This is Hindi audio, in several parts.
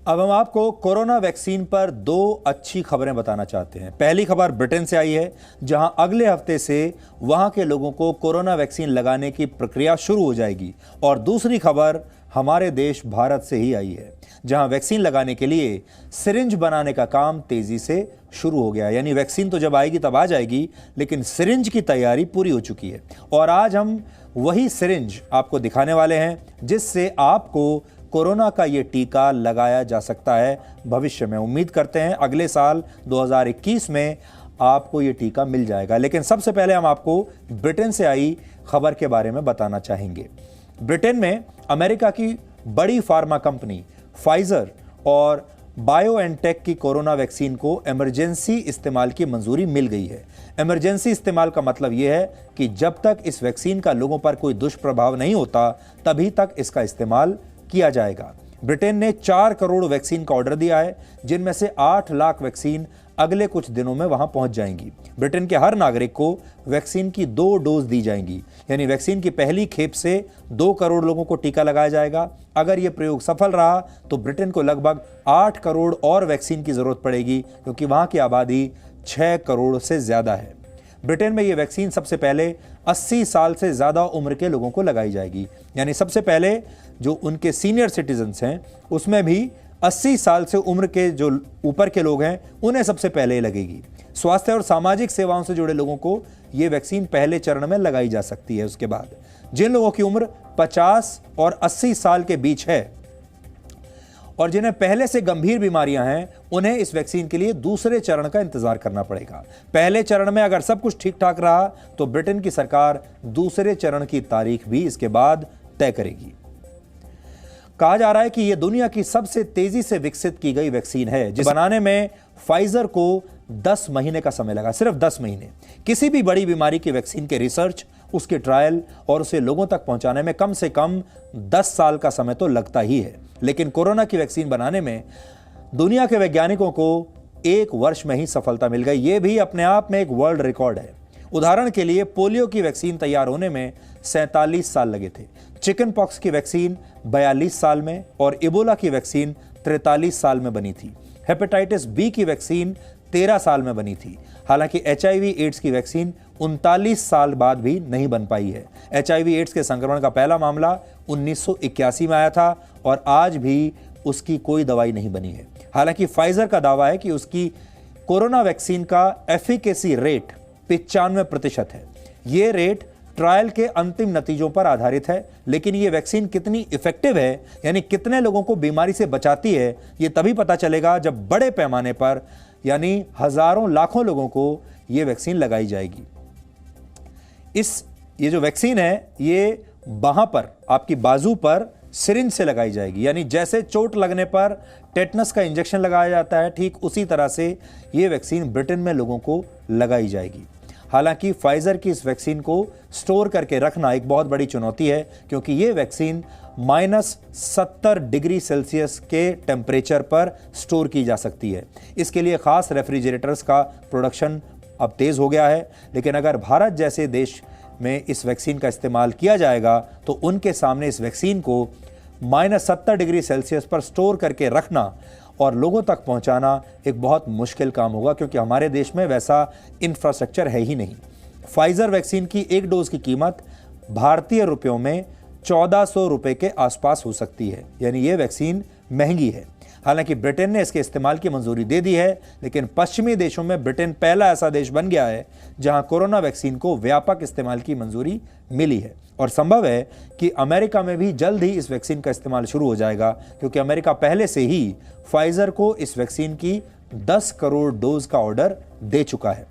अब हम आपको कोरोना वैक्सीन पर दो अच्छी खबरें बताना चाहते हैं। पहली खबर ब्रिटेन से आई है, जहां अगले हफ्ते से वहां के लोगों को कोरोना वैक्सीन लगाने की प्रक्रिया शुरू हो जाएगी। और दूसरी खबर हमारे देश भारत से ही आई है, जहां वैक्सीन लगाने के लिए सिरिंज बनाने का काम तेजी से शुरू हो गया। यानी वैक्सीन तो जब आएगी तब आ जाएगी, लेकिन सिरिंज की तैयारी पूरी हो चुकी है। और आज हम वही सिरिंज आपको दिखाने वाले हैं, जिससे आपको कोरोना का ये टीका लगाया जा सकता है भविष्य में। उम्मीद करते हैं अगले साल 2021 में आपको ये टीका मिल जाएगा। लेकिन सबसे पहले हम आपको ब्रिटेन से आई खबर के बारे में बताना चाहेंगे। ब्रिटेन में अमेरिका की बड़ी फार्मा कंपनी फाइजर और बायोएनटेक की कोरोना वैक्सीन को इमरजेंसी इस्तेमाल की मंजूरी मिल गई है। इमरजेंसी इस्तेमाल का मतलब यह है कि जब तक इस वैक्सीन का लोगों पर कोई दुष्प्रभाव नहीं होता, तभी तक इसका इस्तेमाल किया जाएगा। ब्रिटेन ने 4 करोड़ वैक्सीन का ऑर्डर दिया है, जिनमें से 8 लाख वैक्सीन अगले कुछ दिनों में वहां पहुंच जाएंगी। ब्रिटेन के हर नागरिक को वैक्सीन की 2 डोज दी जाएंगी, यानी वैक्सीन की पहली खेप से 2 करोड़ लोगों को टीका लगाया जाएगा। अगर यह प्रयोग सफल रहा तो ब्रिटेन को लगभग 8 करोड़ और वैक्सीन की जरूरत पड़ेगी, क्योंकि वहां की आबादी 6 करोड़ से ज्यादा है। ब्रिटेन में यह वैक्सीन सबसे पहले 80 साल से ज्यादा उम्र के लोगों को लगाई जाएगी, यानी सबसे पहले जो उनके सीनियर सिटीजन्स हैं उसमें भी 80 साल से उम्र के जो ऊपर के लोग हैं उन्हें सबसे पहले लगेगी। स्वास्थ्य और सामाजिक सेवाओं से जुड़े लोगों को यह वैक्सीन पहले चरण में लगाई जा सकती है। उसके बाद जिन लोगों की उम्र 50 और 80 साल के बीच है और जिन्हें पहले से गंभीर बीमारियां हैं, उन्हें इस वैक्सीन के लिए दूसरे चरण का इंतजार करना पड़ेगा। पहले चरण में अगर सब कुछ ठीक ठाक रहा तो ब्रिटेन की सरकार दूसरे चरण की तारीख भी इसके बाद तय करेगी। कहा जा रहा है कि यह दुनिया की सबसे तेजी से विकसित की गई वैक्सीन है, जिसे बनाने में फाइजर को 10 महीने का समय लगा, सिर्फ 10 महीने। किसी भी बड़ी बीमारी की वैक्सीन के रिसर्च, उसके ट्रायल और उसे लोगों तक पहुंचाने में कम से कम 10 साल का समय तो लगता ही है। लेकिन कोरोना की वैक्सीन बनाने में दुनिया के वैज्ञानिकों को 1 वर्ष में ही सफलता मिल गई। यह भी अपने आप में एक वर्ल्ड रिकॉर्ड है। उदाहरण के लिए पोलियो की वैक्सीन तैयार होने में 47 साल लगे थे, चिकन पॉक्स की वैक्सीन 42 साल में और इबोला की वैक्सीन 43 साल में बनी थी। हेपेटाइटिस बी की वैक्सीन 13 साल में बनी थी। हालांकि HIV एड्स की वैक्सीन 39 साल बाद भी नहीं बन पाई है। HIV एड्स के संक्रमण का पहला मामला 1981 में आया था और आज भी उसकी कोई दवाई नहीं बनी है। हालांकि फाइजर का दावा है कि उसकी कोरोना वैक्सीन का एफिकेसी रेट 95% है। यह रेट ट्रायल के अंतिम नतीजों पर आधारित है, लेकिन यह वैक्सीन कितनी इफेक्टिव है, यानी कितने लोगों को बीमारी से बचाती है, यह तभी पता चलेगा जब बड़े पैमाने पर, यानी हजारों लाखों लोगों को यह वैक्सीन लगाई जाएगी। ये जो वैक्सीन है, ये वहां पर आपकी बाजू पर सिरिंज से लगाई जाएगी, यानी जैसे चोट लगने पर टेटनस का इंजेक्शन लगाया जाता है, ठीक उसी तरह से यह वैक्सीन ब्रिटेन में लोगों को लगाई जाएगी। हालांकि फाइजर की इस वैक्सीन को स्टोर करके रखना एक बहुत बड़ी चुनौती है, क्योंकि यह वैक्सीन -70 डिग्री सेल्सियस के टेम्परेचर पर स्टोर की जा सकती है। इसके लिए खास रेफ्रिजरेटर्स का प्रोडक्शन अब तेज हो गया है। लेकिन अगर भारत जैसे देश में इस वैक्सीन का इस्तेमाल किया जाएगा तो उनके सामने इस वैक्सीन को -70 डिग्री सेल्सियस पर स्टोर करके रखना और लोगों तक पहुंचाना एक बहुत मुश्किल काम होगा, क्योंकि हमारे देश में वैसा इंफ्रास्ट्रक्चर है ही नहीं। फाइजर वैक्सीन की 1 डोज की कीमत भारतीय रुपयों में 1400 रुपये के आसपास हो सकती है, यानी यह वैक्सीन महंगी है। हालांकि ब्रिटेन ने इसके इस्तेमाल की मंजूरी दे दी है, लेकिन पश्चिमी देशों में ब्रिटेन पहला ऐसा देश बन गया है जहां कोरोना वैक्सीन को व्यापक इस्तेमाल की मंजूरी मिली है। और संभव है कि अमेरिका में भी जल्द ही इस वैक्सीन का इस्तेमाल शुरू हो जाएगा, क्योंकि अमेरिका पहले से ही फाइजर को इस वैक्सीन की 10 करोड़ डोज का ऑर्डर दे चुका है।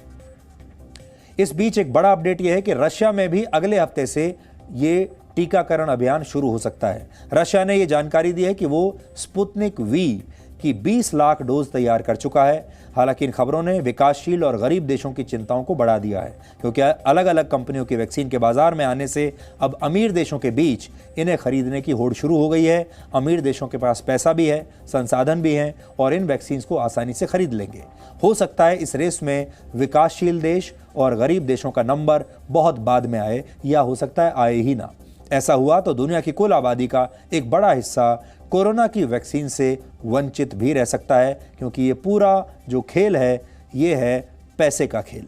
इस बीच एक बड़ा अपडेट यह है कि रशिया में भी अगले हफ्ते से ये टीकाकरण अभियान शुरू हो सकता है। रशिया ने यह जानकारी दी है कि वो स्पुतनिक वी की 20 लाख डोज तैयार कर चुका है। हालांकि इन खबरों ने विकासशील और गरीब देशों की चिंताओं को बढ़ा दिया है, क्योंकि अलग अलग कंपनियों की वैक्सीन के बाजार में आने से अब अमीर देशों के बीच इन्हें खरीदने की होड़ शुरू हो गई है। अमीर देशों के पास पैसा भी है, संसाधन भी हैं और इन वैक्सीन को आसानी से खरीद लेंगे। हो सकता है इस रेस में विकासशील देश और गरीब देशों का नंबर बहुत बाद में आए, या हो सकता है आए ही ना। ऐसा हुआ तो दुनिया की कुल आबादी का एक बड़ा हिस्सा कोरोना की वैक्सीन से वंचित भी रह सकता है, क्योंकि ये पूरा जो खेल है ये है पैसे का खेल।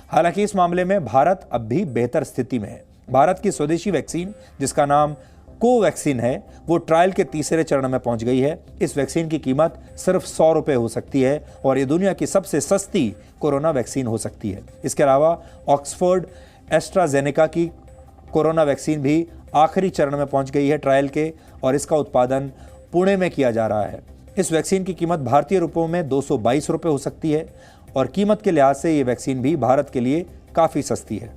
हालांकि इस मामले में भारत अब भी बेहतर स्थिति में है। भारत की स्वदेशी वैक्सीन, जिसका नाम कोवैक्सीन है, वो ट्रायल के तीसरे चरण में पहुंच गई है। इस वैक्सीन की कीमत सिर्फ 100 रुपये हो सकती है और ये दुनिया की सबसे सस्ती कोरोना वैक्सीन हो सकती है। इसके अलावा ऑक्सफोर्ड एस्ट्राजेनेका की कोरोना वैक्सीन भी आखिरी चरण में पहुंच गई है ट्रायल के, और इसका उत्पादन पुणे में किया जा रहा है। इस वैक्सीन की कीमत भारतीय रुपयों में 222 रुपये हो सकती है और कीमत के लिहाज से ये वैक्सीन भी भारत के लिए काफ़ी सस्ती है।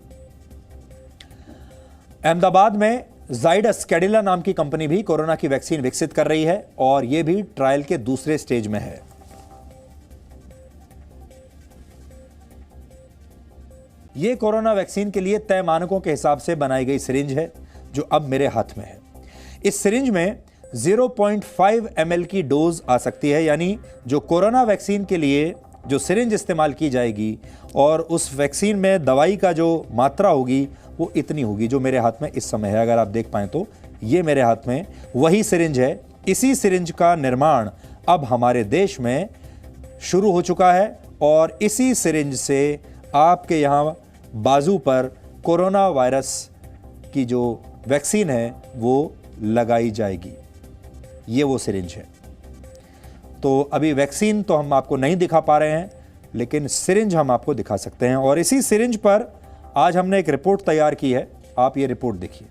अहमदाबाद में जाइडस कैडिला नाम की कंपनी भी कोरोना की वैक्सीन विकसित कर रही है और यह भी ट्रायल के दूसरे स्टेज में है। यह कोरोना वैक्सीन के लिए तय मानकों के हिसाब से बनाई गई सिरिंज है, जो अब मेरे हाथ में है। इस सिरिंज में 0.5 ml की डोज आ सकती है, यानी जो कोरोना वैक्सीन के लिए जो सिरिंज इस्तेमाल की जाएगी और उस वैक्सीन में दवाई का जो मात्रा होगी वो इतनी होगी जो मेरे हाथ में इस समय है। अगर आप देख पाएं तो ये मेरे हाथ में वही सिरिंज है। इसी सिरिंज का निर्माण अब हमारे देश में शुरू हो चुका है और इसी सिरिंज से आपके यहाँ बाजू पर कोरोना वायरस की जो वैक्सीन है वो लगाई जाएगी। ये वो सिरिंज है। तो अभी वैक्सीन तो हम आपको नहीं दिखा पा रहे हैं, लेकिन सिरिंज हम आपको दिखा सकते हैं और इसी सिरिंज पर आज हमने एक रिपोर्ट तैयार की है। आप ये रिपोर्ट देखिए।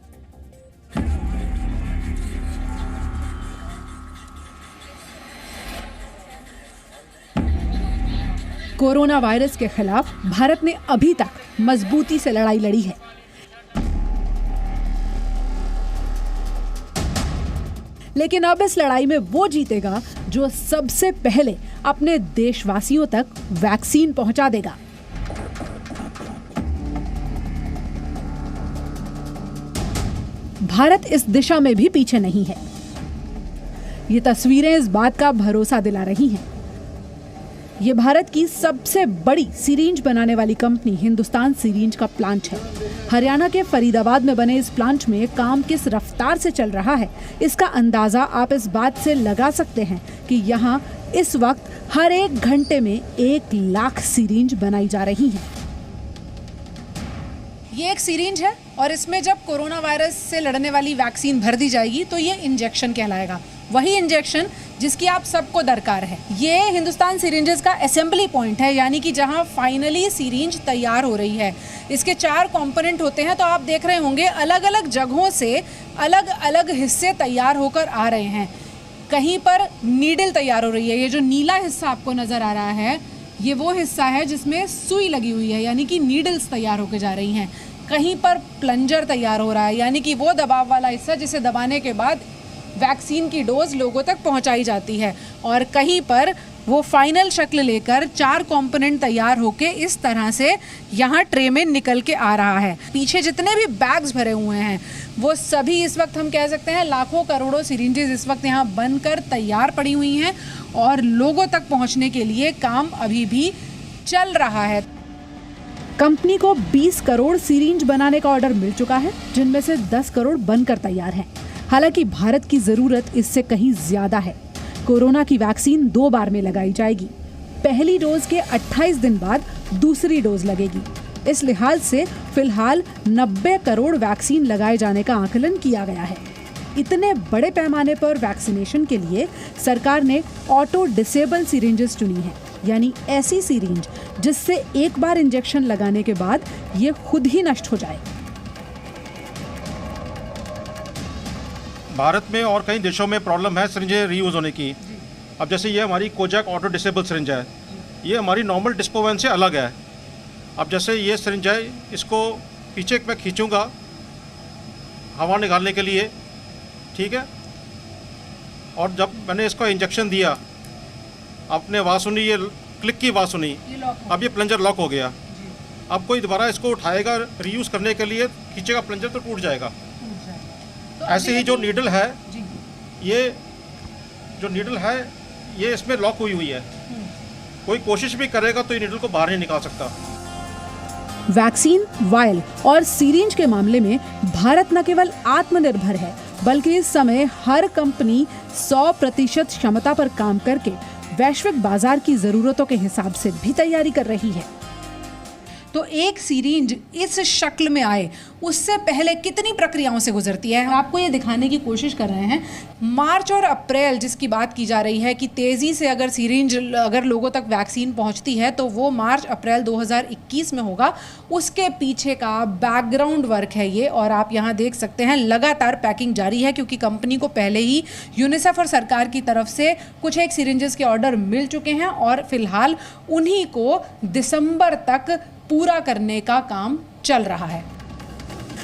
कोरोना वायरस के खिलाफ भारत ने अभी तक मजबूती से लड़ाई लड़ी है। लेकिन अब इस लड़ाई में वो जीतेगा जो सबसे पहले अपने देशवासियों तक वैक्सीन पहुंचा देगा। भारत इस दिशा में भी पीछे नहीं है। ये तस्वीरें इस बात का भरोसा दिला रही हैं। ये भारत की सबसे बड़ी सिरिंज बनाने वाली कंपनी हिंदुस्तान सिरिंज का प्लांट है। हरियाणा के फरीदाबाद में बने इस प्लांट में काम किस रफ्तार से चल रहा है, इसका अंदाजा आप इस बात से लगा सकते हैं कि यहाँ इस वक्त हर एक घंटे में 1 लाख सिरिंज बनाई जा रही हैं। ये एक सिरिंज है और इसमें जब कोरोना वायरस से लड़ने वाली वैक्सीन भर दी जाएगी तो ये इंजेक्शन कहलाएगा। वही इंजेक्शन जिसकी आप सबको दरकार है। ये हिंदुस्तान सिरिंजेस का असेंबली पॉइंट है, यानी कि जहां फाइनली सिरिंज तैयार हो रही है। इसके 4 कंपोनेंट होते हैं, तो आप देख रहे होंगे अलग अलग जगहों से अलग अलग हिस्से तैयार होकर आ रहे हैं। कहीं पर नीडल तैयार हो रही है। ये जो नीला हिस्सा आपको नजर आ रहा है, ये वो हिस्सा है जिसमें सुई लगी हुई है, यानी कि नीडल्स तैयार होकर जा रही हैं। कहीं पर प्लंजर तैयार हो रहा है, यानी कि वो दबाव वाला हिस्सा जिसे दबाने के बाद वैक्सीन की डोज लोगों तक पहुंचाई जाती है। और कहीं पर वो फाइनल शक्ल लेकर 4 कंपोनेंट तैयार होके इस तरह से यहाँ ट्रे में निकल के आ रहा है। पीछे जितने भी बैग्स भरे हुए हैं वो सभी इस वक्त हम कह सकते हैं लाखों करोड़ों सिरिंजेस इस वक्त यहाँ बनकर तैयार पड़ी हुई हैं और लोगों तक पहुँचने के लिए काम अभी भी चल रहा है। कंपनी को 20 करोड़ सिरिंज बनाने का ऑर्डर मिल चुका है, जिनमें से 10 करोड़ बनकर तैयार हैं। हालांकि भारत की जरूरत इससे कहीं ज्यादा है। कोरोना की वैक्सीन 2 बार में लगाई जाएगी। पहली डोज के 28 दिन बाद दूसरी डोज लगेगी। इस लिहाज से फिलहाल 90 करोड़ वैक्सीन लगाए जाने का आकलन किया गया है। इतने बड़े पैमाने पर वैक्सीनेशन के लिए सरकार ने ऑटो डिसेबल सिरिंजेस चुनी है, यानी ऐसी सिरिंज जिससे एक बार इंजेक्शन लगाने के बाद ये खुद ही नष्ट हो जाए। भारत में और कई देशों में प्रॉब्लम है सिरिंजें रीयूज़ होने की। अब जैसे ये हमारी कोजैक ऑटो डिसेबल सिरिंज है, ये हमारी नॉर्मल डिस्पोवेन से अलग है। अब जैसे ये सिरिंज है, इसको पीछे मैं खींचूँगा हवा निकालने के लिए, ठीक है। और जब मैंने इसको इंजेक्शन दिया, आपने आवाज़ सुनी, ये क्लिक की आवाज़ सुनी, अब ये प्लंजर लॉक हो गया। अब कोई दोबारा इसको उठाएगा रीयूज़ करने के लिए, खींचेगा प्लंजर तो टूट जाएगा। तो ऐसे ही जो नीडल है, ये जो नीडल है ये इसमें लॉक हुई है। कोई कोशिश भी करेगा तो ये नीडल को बाहर नहीं निकाल सकता। वैक्सीन, वायल और सीरिंज के मामले में भारत न केवल आत्मनिर्भर है, बल्कि इस समय हर कंपनी 100% क्षमता पर काम करके वैश्विक बाजार की जरूरतों के हिसाब से भी तैयारी कर रही है। तो एक सीरिंज इस शक्ल में आए उससे पहले कितनी प्रक्रियाओं से गुजरती है, आपको ये दिखाने की कोशिश कर रहे हैं। मार्च और अप्रैल जिसकी बात की जा रही है कि तेज़ी से अगर सीरिंज अगर लोगों तक वैक्सीन पहुंचती है तो वो मार्च अप्रैल 2021 में होगा। उसके पीछे का बैकग्राउंड वर्क है ये, और आप यहाँ देख सकते हैं लगातार पैकिंग जारी है, क्योंकि कंपनी को पहले ही यूनिसेफ और सरकार की तरफ से कुछ एक सीरिंजेस के ऑर्डर मिल चुके हैं और फिलहाल उन्हीं को दिसंबर तक पूरा करने का काम चल रहा है।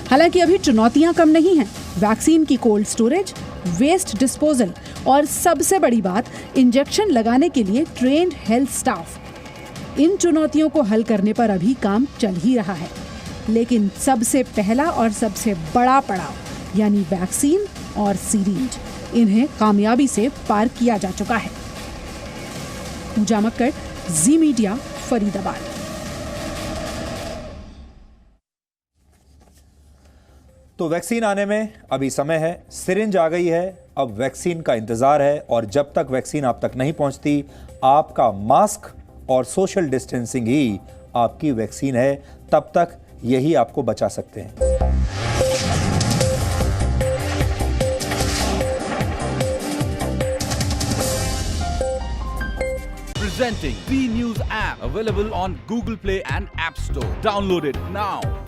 हालांकि अभी चुनौतियां कम नहीं हैं। वैक्सीन की कोल्ड स्टोरेज, वेस्ट डिस्पोजल और सबसे बड़ी बात, इंजेक्शन लगाने के लिए ट्रेन्ड हेल्थ स्टाफ। इन चुनौतियों को हल करने पर अभी काम चल ही रहा है, लेकिन सबसे पहला और सबसे बड़ा पड़ाव यानी वैक्सीन और सीरिंज, इन्हें कामयाबी से पार किया जा चुका है। पूजा मक्कड़, जी मीडिया, फरीदाबाद। तो वैक्सीन आने में अभी समय है, सिरिंज आ गई है, अब वैक्सीन का इंतजार है, और जब तक वैक्सीन आप तक नहीं पहुंचती, आपका मास्क और सोशल डिस्टेंसिंग ही आपकी वैक्सीन है। तब तक यही आपको बचा सकते हैं। Presenting B News app, available on Google Play and App Store. Download it now.